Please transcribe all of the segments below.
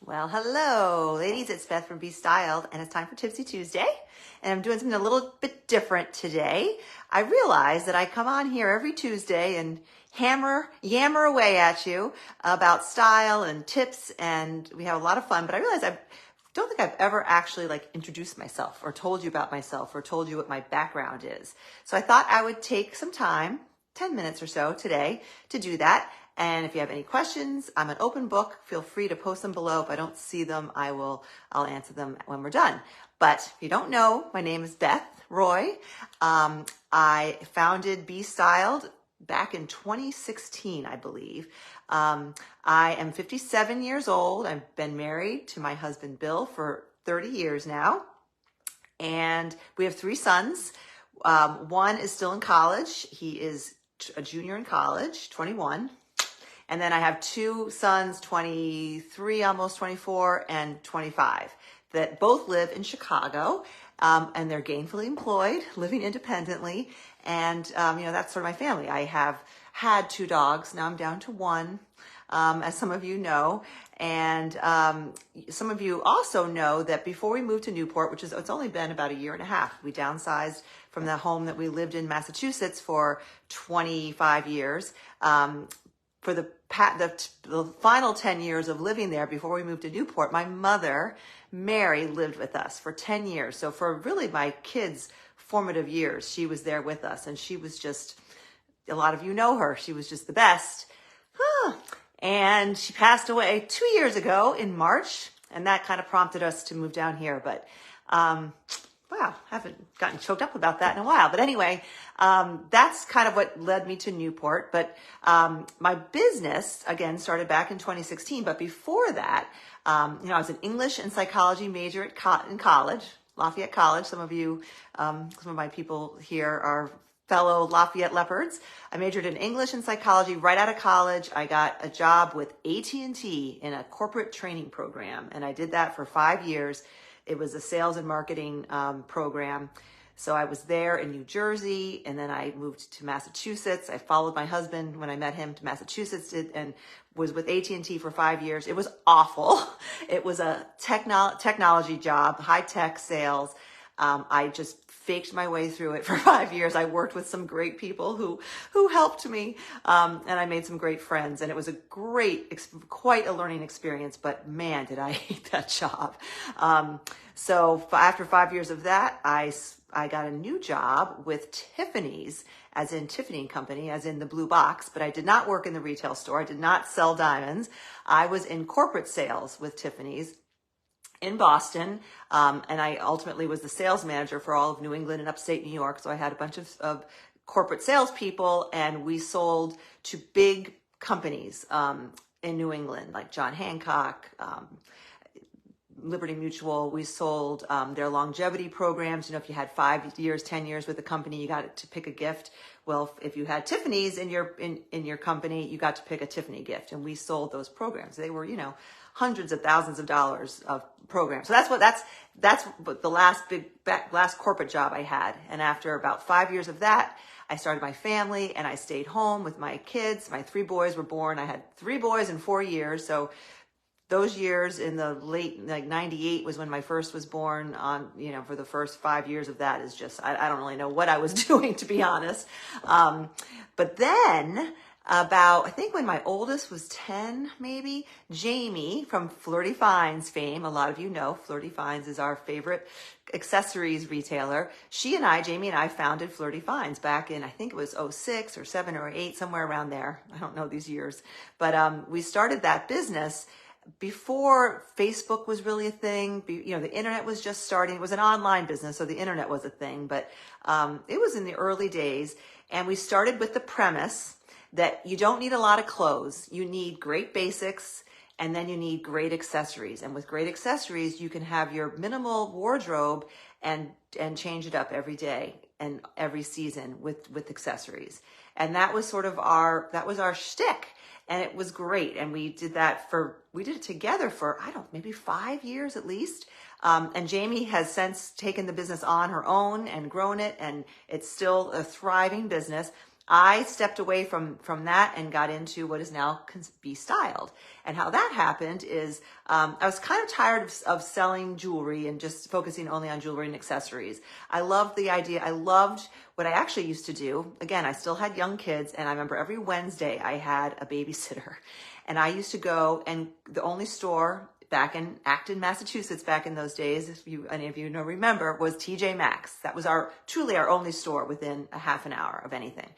Well, hello, ladies. It's Beth from B.Styled, and it's time for Tipsy Tuesday. And I'm doing something a little bit different today. I realize that I come on here every Tuesday and yammer away at you about style and tips, and we have a lot of fun. But I realize I don't think I've ever actually introduced myself or told you about myself or told you what my background is. So I thought I would take some time, 10 minutes or so today, to do that. And if you have any questions, I'm an open book. Feel free to post them below. If I don't see them, I'll answer them when we're done. But if you don't know, my name is Beth Roy. I founded B.Styled back in 2016, I believe. I am 57 years old. I've been married to my husband, Bill, for 30 years now. And we have 3 sons. One is still in college. He is a junior in college, 21. And then I have 2 sons, 23, almost 24, and 25, that both live in Chicago, and they're gainfully employed, living independently. And, that's sort of my family. I have had 2 dogs. Now I'm down to 1, as some of you know. And some of you also know that before we moved to Newport, it's only been about a year and a half, we downsized from the home that we lived in Massachusetts for 25 years. For the final 10 years of living there before we moved to Newport, my mother, Mary, lived with us for 10 years. So for really my kids' formative years, she was there with us. And she was just, a lot of you know her, she was just the best. And she passed away 2 years ago in March. And that kind of prompted us to move down here. But wow, I haven't gotten choked up about that in a while. But anyway, that's kind of what led me to Newport. But my business, again, started back in 2016. But before that, I was an English and psychology major in college, Lafayette College. Some of my people here are fellow Lafayette Leopards. I majored in English and psychology right out of college. I got a job with AT&T in a corporate training program. And I did that for 5 years. It was a sales and marketing program. So I was there in New Jersey, and then I moved to Massachusetts. I followed my husband when I met him to Massachusetts and was with AT&T for 5 years. It was awful. It was a technology job, high-tech sales. I just faked my way through it for 5 years. I worked with some great people who helped me, and I made some great friends. And it was quite a learning experience. But man, did I hate that job. So after 5 years of that, I got a new job with Tiffany's, as in Tiffany & Company, as in the blue box. But I did not work in the retail store. I did not sell diamonds. I was in corporate sales with Tiffany's in Boston, and I ultimately was the sales manager for all of New England and upstate New York. So I had a bunch of corporate salespeople, and we sold to big companies in New England, like John Hancock, Liberty Mutual. We sold their longevity programs. If you had 5 years, 10 years with the company, you got to pick a gift. Well, if you had Tiffany's in your company, you got to pick a Tiffany gift, and we sold those programs. They were, hundreds of thousands of dollars of programs. So that's what the last corporate job I had. And after about 5 years of that, I started my family, and I stayed home with my kids. My 3 boys were born. I had 3 boys in 4 years. So those years in the late, 98 was when my first was born on, for the first 5 years of that is just, I don't really know what I was doing, to be honest. But then I think when my oldest was 10, maybe, Jamie from Flirty Finds fame, a lot of you know Flirty Finds is our favorite accessories retailer. Jamie and I founded Flirty Finds back in, I think it was 06 or 7 or 8, somewhere around there. I don't know these years. But we started that business before Facebook was really a thing. The internet was just starting. It was an online business, so the internet was a thing. But it was in the early days. And we started with the premise that you don't need a lot of clothes. You need great basics, and then you need great accessories. And with great accessories, you can have your minimal wardrobe and change it up every day and every season with accessories. And that was sort of our shtick. And it was great. And we did it together for, maybe 5 years at least. And Jamie has since taken the business on her own and grown it. And it's still a thriving business. I stepped away from that and got into what is now B.Styled. And how that happened is I was kind of tired of selling jewelry and just focusing only on jewelry and accessories. I loved the idea. I loved what I actually used to do. Again, I still had young kids, and I remember every Wednesday I had a babysitter. And I used to go, and the only store back in Acton, Massachusetts, back in those days, if any of you remember, was TJ Maxx. That was truly our only store within a half an hour of anything.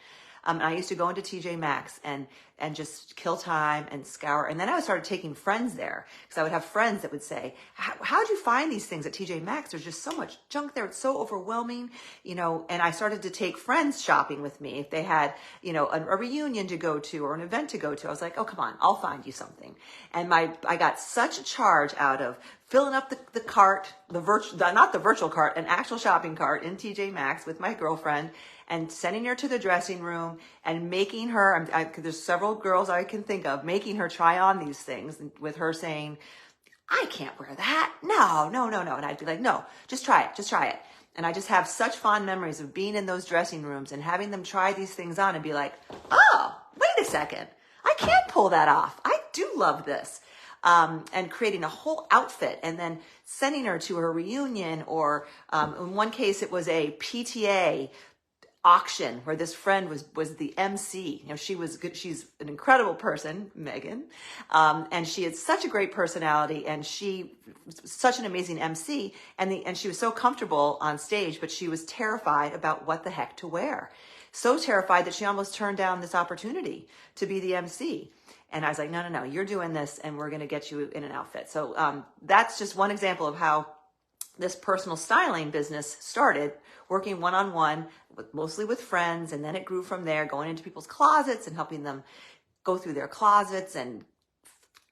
And I used to go into TJ Maxx and just kill time and scour. And then I started taking friends there, because I would have friends that would say, how'd you find these things at TJ Maxx? There's just so much junk there. It's so overwhelming, and I started to take friends shopping with me. If they had, a reunion to go to or an event to go to, I was like, oh, come on, I'll find you something. And I got such a charge out of filling up the cart, not the virtual cart, an actual shopping cart in TJ Maxx with my girlfriend, and sending her to the dressing room and making her, there's several girls I can think of, making her try on these things with her saying, I can't wear that. No. And I'd be like, no, just try it. And I just have such fond memories of being in those dressing rooms and having them try these things on and be like, oh, wait a second. I can't pull that off. I do love this. And creating a whole outfit and then sending her to her reunion, or in one case it was a PTA auction where this friend was the MC. She was good. She's an incredible person, Megan. And she had such a great personality, and she was such an amazing MC. And she was so comfortable on stage, but she was terrified about what the heck to wear. So terrified that she almost turned down this opportunity to be the MC. And I was like, no, you're doing this, and we're going to get you in an outfit. So that's just one example of how this personal styling business started, working one-on-one, mostly with friends, and then it grew from there, going into people's closets and helping them go through their closets and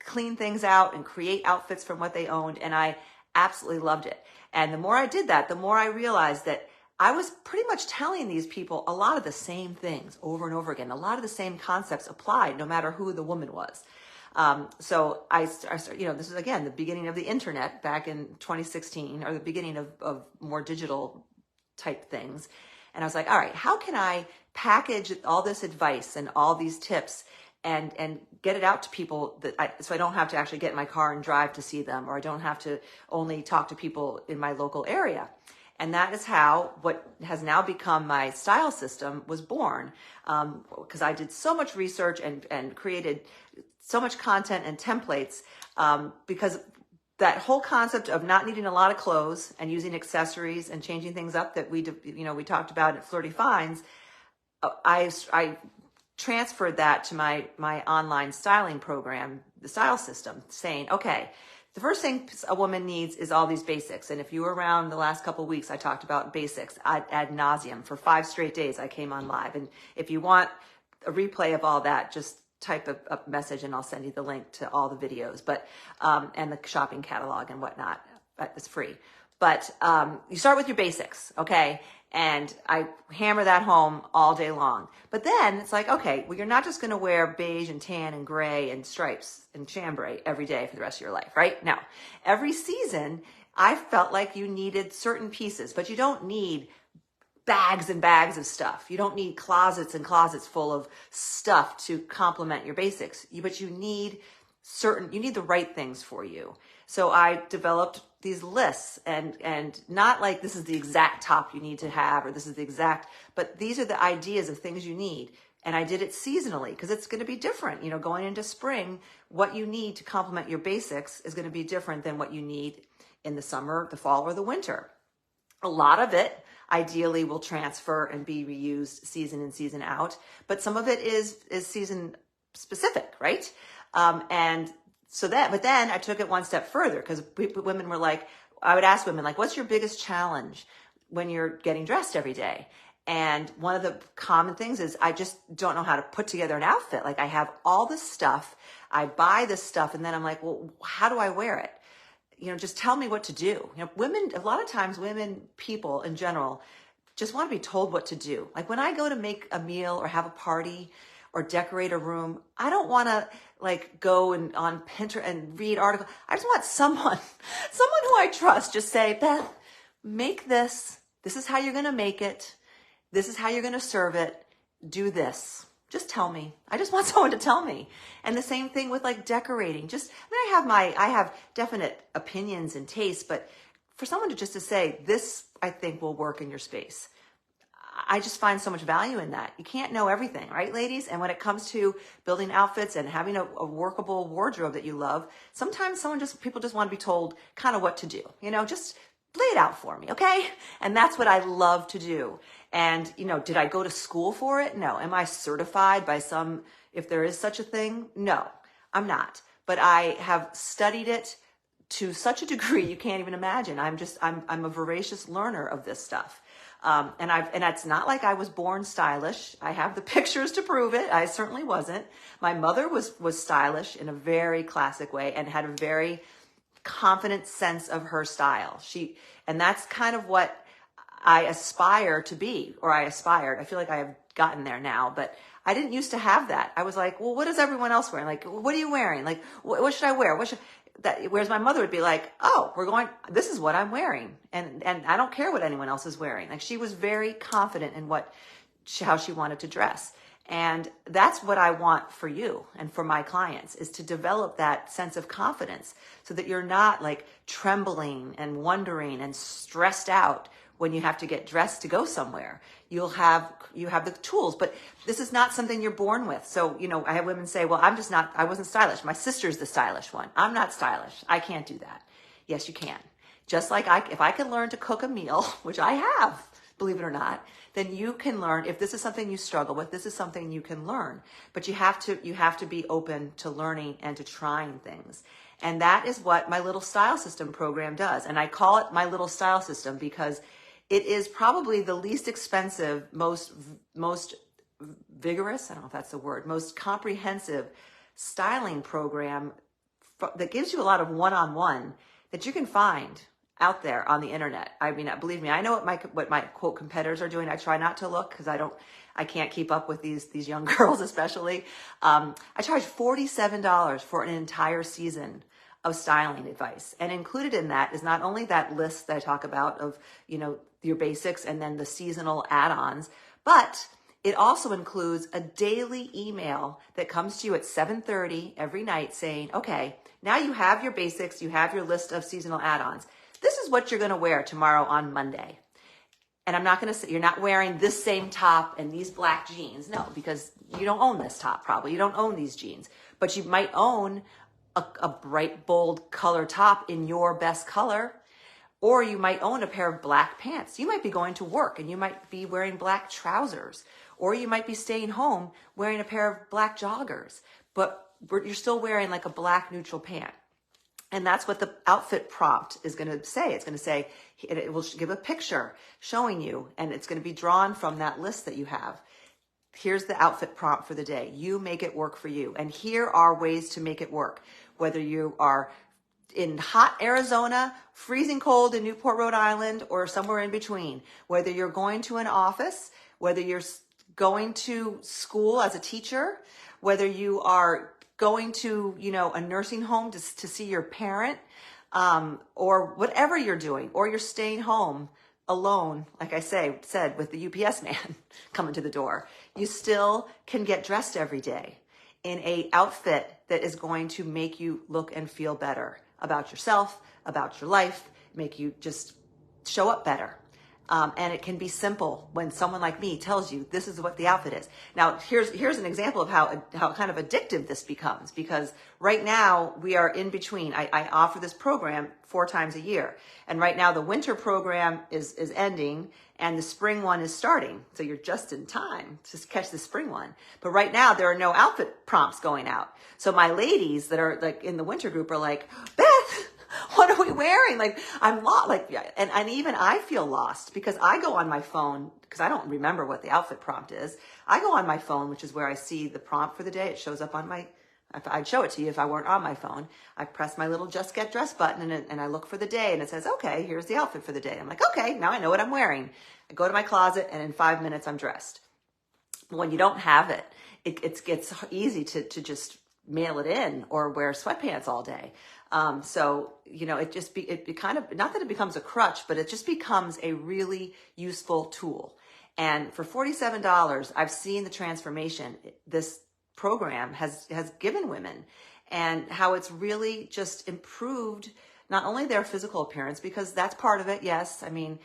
clean things out and create outfits from what they owned, and I absolutely loved it. And the more I did that, the more I realized that I was pretty much telling these people a lot of the same things over and over again. A lot of the same concepts applied, no matter who the woman was. So I started, this is again the beginning of the internet back in 2016, or the beginning of more digital type things. And I was like, all right, how can I package all this advice and all these tips and get it out to people so I don't have to actually get in my car and drive to see them, or I don't have to only talk to people in my local area. And that is how what has now become my style system was born, because I did so much research and created so much content and templates, because that whole concept of not needing a lot of clothes and using accessories and changing things up that we talked about at Flirty Finds, I transferred that to my online styling program, the style system, saying, okay, the first thing a woman needs is all these basics. And if you were around the last couple of weeks, I talked about basics ad nauseum. For 5 straight days, I came on live. And if you want a replay of all that, just type a message and I'll send you the link to all the videos, and the shopping catalog and whatnot. It's free. But you start with your basics, okay? And I hammer that home all day long. But then it's like, okay, well, you're not just going to wear beige and tan and gray and stripes and chambray every day for the rest of your life, right? Now, every season, I felt like you needed certain pieces, but you don't need bags and bags of stuff. You don't need closets and closets full of stuff to complement your basics. But you need the right things for you. So I developed these lists, and not like this is the exact top you need to have, or this is the exact, but these are the ideas of things you need. And I did it seasonally, because it's going to be different. Going into spring, what you need to complement your basics is going to be different than what you need in the summer, the fall, or the winter. A lot of it ideally will transfer and be reused season in, season out, but some of it is season specific, right? But then I took it one step further, because women were like, I would ask women, like, what's your biggest challenge when you're getting dressed every day? And one of the common things is I just don't know how to put together an outfit. Like, I have all this stuff, I buy this stuff, and then I'm like, well, how do I wear it? Just tell me what to do. Women, a lot of times people in general just want to be told what to do. Like, when I go to make a meal or have a party or decorate a room, I don't want to go on Pinterest and read articles. I just want someone who I trust, just say, Beth, make this. This is how you're going to make it. This is how you're going to serve it. do this. Just tell me. I just want someone to tell me. And the same thing with like decorating. I have definite opinions and tastes, but for someone to say, this I think will work in your space. I just find so much value in that. You can't know everything, right, ladies? And when it comes to building outfits and having a workable wardrobe that you love, sometimes people just want to be told kind of what to do. Just lay it out for me, okay? And that's what I love to do. And, did I go to school for it? No. Am I certified by if there is such a thing? No, I'm not. But I have studied it to such a degree you can't even imagine. I'm a voracious learner of this stuff. And it's not like I was born stylish. I have the pictures to prove it. I certainly wasn't. My mother was stylish in a very classic way and had a very confident sense of her style. And that's kind of what I aspire to be, or I aspired. I feel like I have gotten there now, but I didn't used to have that. I was like, well, what is everyone else wearing? Like, what are you wearing? Like, what should I wear? Whereas my mother would be like, oh, this is what I'm wearing. And I don't care what anyone else is wearing. Like, she was very confident in how she wanted to dress. And that's what I want for you and for my clients, is to develop that sense of confidence so that you're not like trembling and wondering and stressed out when you have to get dressed to go somewhere. You have the tools, but this is not something you're born with. So, I have women say, well, I wasn't stylish. My sister's the stylish one. I'm not stylish. I can't do that. Yes, you can. Just like if I can learn to cook a meal, which I have, believe it or not, then you can learn. If this is something you struggle with, this is something you can learn. But you have to be open to learning and to trying things. And that is what my Little Style System program does. And I call it my Little Style System because it is probably the least expensive, most vigorous, I don't know if that's the word, most comprehensive styling program that gives you a lot of one-on-one that you can find out there on the internet. I mean, believe me, I know what my quote competitors are doing. I try not to look because I can't keep up with these young girls, especially. I charge $47 for an entire season of styling advice. And included in that is not only that list that I talk about of, your basics and then the seasonal add-ons, but it also includes a daily email that comes to you at 7:30 every night saying, okay, now you have your basics, you have your list of seasonal add-ons. This is what you're going to wear tomorrow on Monday. And I'm not going to say you're not wearing this same top and these black jeans. No, because you don't own this top probably. You don't own these jeans, but you might own a bright, bold color top in your best color. Or you might own a pair of black pants. You might be going to work and you might be wearing black trousers. Or you might be staying home wearing a pair of black joggers. But you're still wearing like a black neutral pant. And that's what the outfit prompt is going to say. It's going to say, it will give a picture showing you, and it's going to be drawn from that list that you have. Here's the outfit prompt for the day. You make it work for you. And here are ways to make it work. Whether you are in hot Arizona, freezing cold in Newport, Rhode Island, or somewhere in between, whether you're going to an office, whether you're going to school as a teacher, whether you are going to, a nursing home to see your parent, or whatever you're doing, or you're staying home alone, like I said, with the UPS man coming to the door, you still can get dressed every day in a outfit that is going to make you look and feel better about yourself, about your life, make you just show up better. And it can be simple when someone like me tells you this is what the outfit is. Now, here's an example of how kind of addictive this becomes, because right now we are in between. I offer this program 4 times a year. And right now the winter program is ending and the spring one is starting. So you're just in time to catch the spring one. But right now there are no outfit prompts going out. So my ladies that are like in the winter group are like, Beth, what are we wearing? Like, I'm lost. Like, and even I feel lost because I go on my phone because I don't remember what the outfit prompt is. I go on my phone, which is where I see the prompt for the day. It shows up on I'd show it to you if I weren't on my phone. I press my little just get dressed button and I look for the day and it says, okay, here's the outfit for the day. I'm like, okay, now I know what I'm wearing. I go to my closet and in 5 minutes I'm dressed. When you don't have it, it gets easy to just mail it in or wear sweatpants all day. So, it kind of, not that it becomes a crutch, but it just becomes a really useful tool. And for $47, I've seen the transformation this program has given women, and how it's really just improved not only their physical appearance, because that's part of it. Yes. I mean,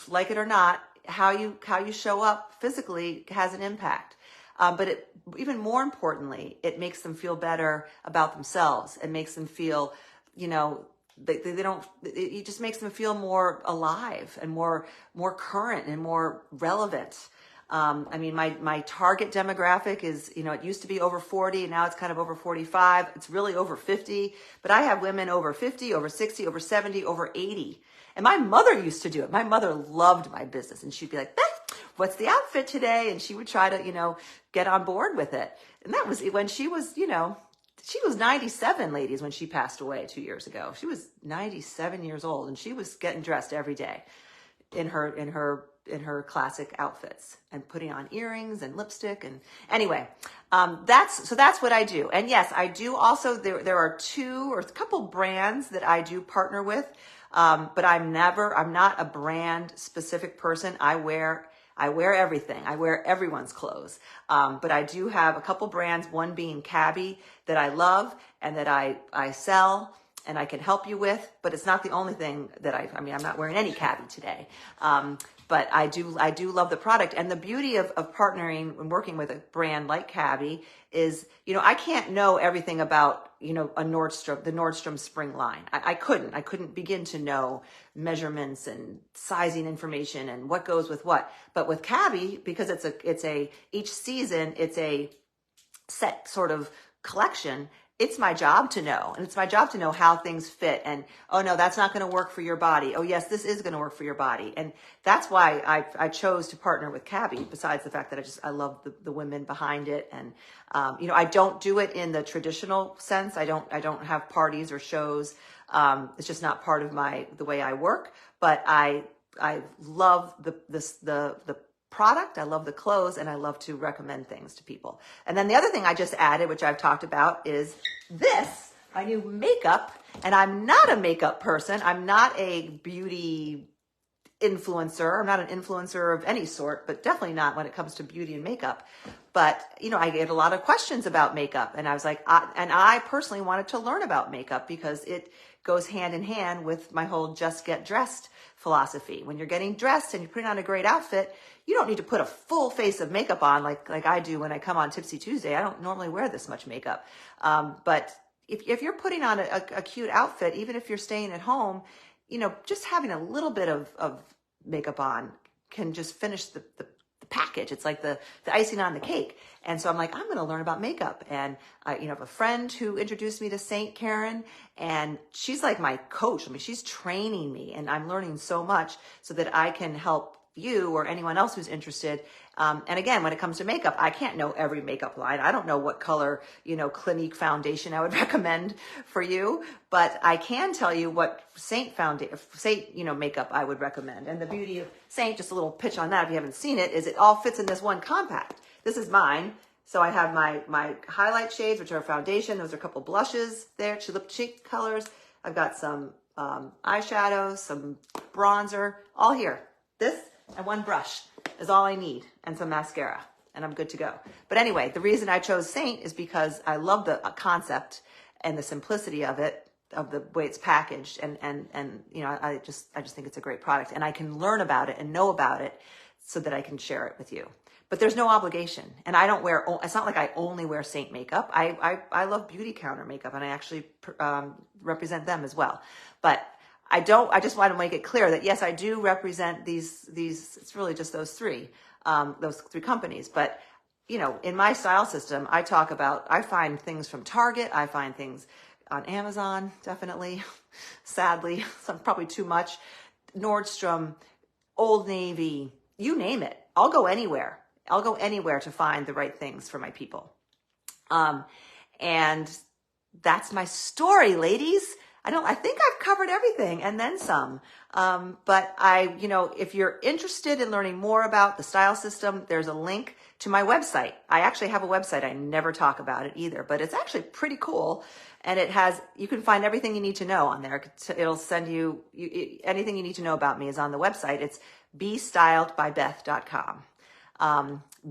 like it or not, how you show up physically has an impact. But even more importantly, it makes them feel better about themselves. It makes them feel, it just makes them feel more alive and more current and more relevant. I mean, my target demographic is, it used to be over 40, and now it's kind of over 45. It's really over 50, but I have women over 50, over 60, over 70, over 80. And my mother used to do it. My mother loved my business, and she'd be like, what's the outfit today? And she would try to, get on board with it. And that was when she was, she was 97, ladies, when she passed away 2 years ago. She was 97 years old, and she was getting dressed every day in her classic outfits and putting on earrings and lipstick. And anyway, that's what I do. And yes, I do also, there are two or a couple brands that I do partner with. But I'm not a brand specific person. I wear everything. I wear everyone's clothes. But I do have a couple brands, one being Cabby, that I love and that I sell and I can help you with, but it's not the only thing that I'm not wearing any Cabby today. But I do love the product. And the beauty of partnering and working with a brand like Cabby is, I can't know everything about, the Nordstrom spring line. I couldn't begin to know measurements and sizing information and what goes with what. But with Cabby, because each season, it's a set sort of collection, it's my job to know. And it's my job to know how things fit. And, oh no, that's not going to work for your body. Oh yes, this is going to work for your body. And that's why I chose to partner with Cabby, besides the fact that I love the women behind it. And, I don't do it in the traditional sense. I don't have parties or shows. It's just not part of the way I work, but I love the product. I love the clothes, and I love to recommend things to people. And then the other thing I just added, which I've talked about, is this, my new makeup. And I'm not a makeup person. I'm not a beauty influencer. I'm not an influencer of any sort, but definitely not when it comes to beauty and makeup. But, I get a lot of questions about makeup, and I was like, I personally wanted to learn about makeup because it goes hand in hand with my whole just get dressed philosophy. When you're getting dressed and you're putting on a great outfit, you don't need to put a full face of makeup on like I do when I come on Tipsy Tuesday. I don't normally wear this much makeup. But if you're putting on a cute outfit, even if you're staying at home, just having a little bit of makeup on can just finish the package. It's like the icing on the cake. And so I'm like, I'm going to learn about makeup. And I have a friend who introduced me to Saint Karen, and she's like my coach. I mean, she's training me, and I'm learning so much so that I can help you or anyone else who's interested. And again, when it comes to makeup, I can't know every makeup line. I don't know what color, Clinique foundation I would recommend for you, but I can tell you what Saint makeup I would recommend. And the beauty of Saint, just a little pitch on that if you haven't seen it, is it all fits in this one compact. This is mine. So I have my highlight shades, which are foundation. Those are a couple blushes there, lip cheek colors. I've got some eyeshadows, some bronzer, all here. This and one brush is all I need, and some mascara, and I'm good to go. But anyway, the reason I chose Saint is because I love the concept and the simplicity of it, of the way it's packaged, and I just think it's a great product, and I can learn about it and know about it so that I can share it with you. But there's no obligation, and I don't wear. It's not like I only wear Saint makeup. I love Beauty Counter makeup, and I actually represent them as well. But I just want to make it clear that yes, I do represent these, it's really just those three companies. But, in my style system, I find things from Target. I find things on Amazon, definitely, sadly, some probably too much. Nordstrom, Old Navy, you name it. I'll go anywhere. To find the right things for my people. And that's my story, ladies. I think I've covered everything and then some. But if you're interested in learning more about the style system, there's a link to my website. I actually have a website. I never talk about it either, but it's actually pretty cool. And you can find everything you need to know on there. It'll send you anything you need to know about me is on the website. It's B.Styledbybeth.com.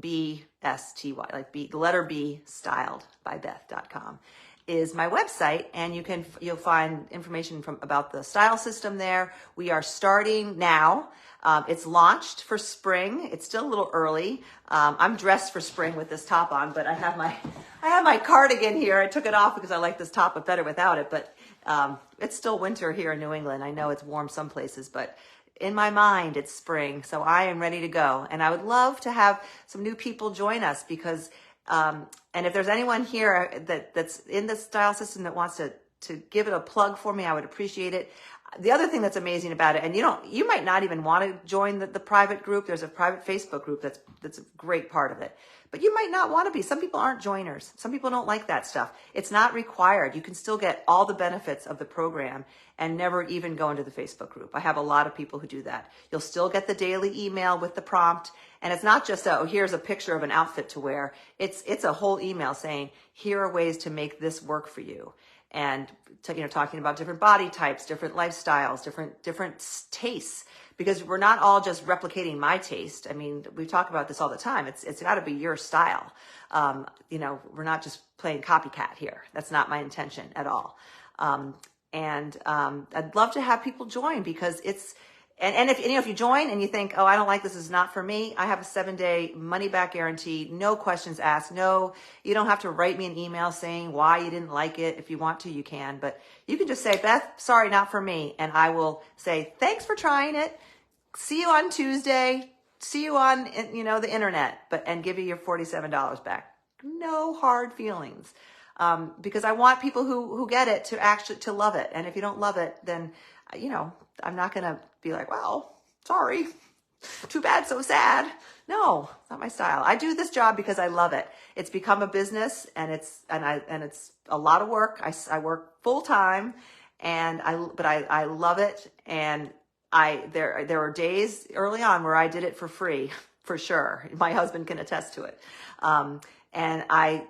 B-S-T-Y, like B, the letter B, styled by Beth.com is my website, and you'll find information about the style system there. We are starting now. It's launched for spring. It's still a little early. I'm dressed for spring with this top on, but I have my cardigan here. I took it off because I like this top better without it, but it's still winter here in New England. I know it's warm some places, but in my mind, it's spring. So I am ready to go. And I would love to have some new people join us because, and if there's anyone here that's in the style system that wants to give it a plug for me, I would appreciate it. The other thing that's amazing about it, and you might not even want to join the private group. There's a private Facebook group that's a great part of it. But you might not want to be. Some people aren't joiners. Some people don't like that stuff. It's not required. You can still get all the benefits of the program and never even go into the Facebook group. I have a lot of people who do that. You'll still get the daily email with the prompt. And it's not just, here's a picture of an outfit to wear. It's a whole email saying, here are ways to make this work for you. And talking about different body types, different lifestyles, different tastes, because we're not all just replicating my taste. I mean, we talk about this all the time. It's got to be your style. We're not just playing copycat here. That's not my intention at all. I'd love to have people join because if you join and you think, oh, I don't like this is not for me, I have a 7-day money back guarantee, no questions asked. No, you don't have to write me an email saying why you didn't like it. If you want to, you can, but you can just say, Beth, sorry, not for me. And I will say, thanks for trying it. See you on Tuesday. See you on, the internet, and give you your $47 back. No hard feelings. Because I want people who get it to love it. And if you don't love it, then, I'm not going to be like, well, sorry, too bad, so sad. No, it's not my style. I do this job because I love it. It's become a business and it's a lot of work. I work full time but I love it. And there were days early on where I did it for free, for sure. My husband can attest to it. And I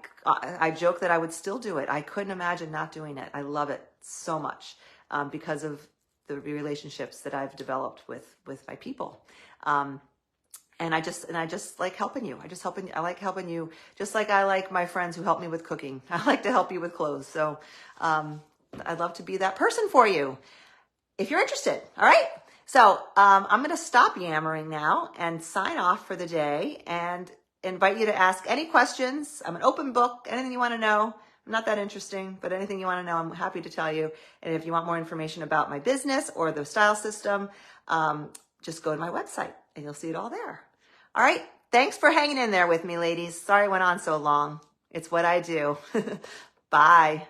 joke that I would still do it. I couldn't imagine not doing it. I love it so much because of the relationships that I've developed with my people. And I just like helping you. I like helping you just like I like my friends who help me with cooking. I like to help you with clothes. So I'd love to be that person for you if you're interested. All right. So I'm going to stop yammering now and sign off for the day and invite you to ask any questions. I'm an open book. Anything you want to know. I'm not that interesting, but anything you want to know, I'm happy to tell you. And if you want more information about my business or the style system, just go to my website and you'll see it all there. All right. Thanks for hanging in there with me, ladies. Sorry I went on so long. It's what I do. Bye.